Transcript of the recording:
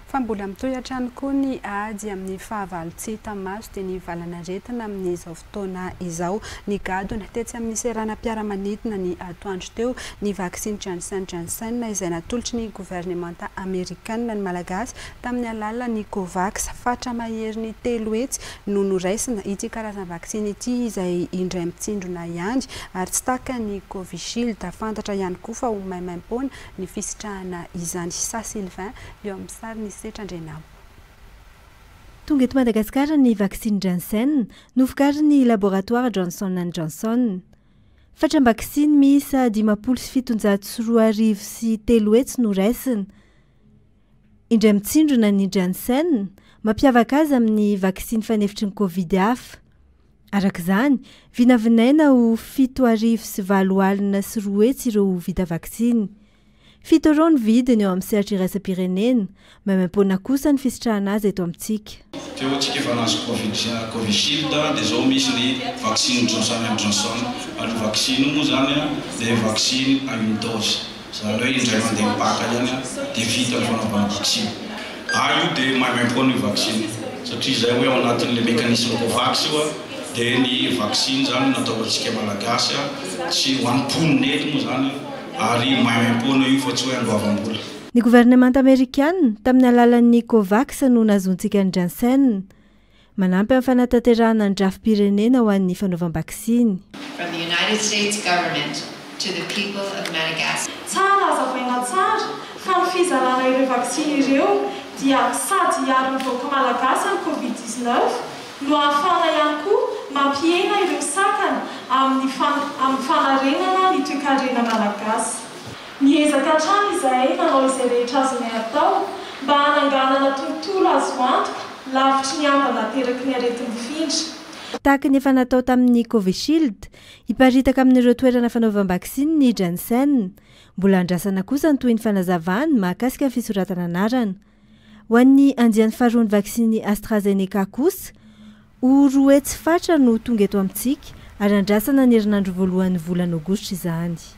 fa mbola mitohatra ihany koa ny ady amin'ny fahavalo tsy tamaso dia ny valanaretina amin'izao fotoana izao. Ny gadona tetsy amin'ny seranam-piaramanidina ny atoandro teo ny vaksiny Johnson izay natolotry ny gouvernemanta amerikanina ny malagasy tamin'ny alalan'ny Covax. Fatra maherin'ny 3 hetsy no noraisina ity karazana vaksiny ity izay indray mitsindrona ihany ary tsy taka ny Covishield. Fantatra ihany koa fa ho maimaim-poana ny fisitrahana izany. Sa Sylvain eo amin'ny sary ny setrandrenabo. Tonga eto Madagasikara ny vaksiny Janssen novokarin'ny laboratoire Johnson & Johnson. Fatram-baksiny miisa 574,3 hetsy no raisina. Indray mitsindrona ny Janssen mampiavaka azy amin'ny vaksiny fanefitry ny Covid hafa. Arak'izany, vinavinaina ho 7,4 hetsy ireo vita vaksiny. 7 ireo ny vidiny eo amin'ny sehatra iraisam-pirenena, maimaim-poana kosa ny fisitrahana azy eto amintsika. Teo antsika efa nazo Covishield dia zao misy ny vaksiny Johnson & Johnson. Ary vaksiny moa zany dia vaksiny à une dose. Zany hoe indray mandeha mipaka ihany dia vita ny fanaovana vaksiny. Io dia maimaim-poana io vaksiny satria izay hoe ao anatin'ilay mécanisme Covax io dia ny vaksiny zany natao antsika malagasy tsy ho an'imponina eto moa zany ary maimaim-poana io fa tsy hoe andoavam-bola. Ny gouvernemanta amerikanina tamin'ny alalan'ny Covax no nazontsika ny Janssen manampy amin'ny fanatanterahana ny drafim-pirenena ho an'ny fanaovam-baksiny. From the United States government to the people of Madagascar. Tsara azavaina tsara fa ny fizarana ireo vaksiny ireo dia sady hiaro ny vahoaka malagasy amin'ny Covid-19 no ahafahana ihany koa mampiena ireo sakana amin'ny fanarenana ny toe-karena malagasy. Miezaka hatrany izahay manao izay rehetra azonay atao mba hananganana tontolo azo antoka lavitry ny ambana teraky ny aretim-bofindra. Tahaka ny efa natao tamin'ny Covishield, iparitaka amin'ireo toerana fanaovam-baksiny ny Janssen. Mbola andrasana kosa ny toy ny fanazavany mahakasika ny fisoratana anarana. Ho an'ny andiany faharoa ny vaksiny AstraZeneca kosa, ho 2 hetsy fatra no tonga eto amintsika ary andrasana ny herinandro voalohan'ny volana Aogositra izany.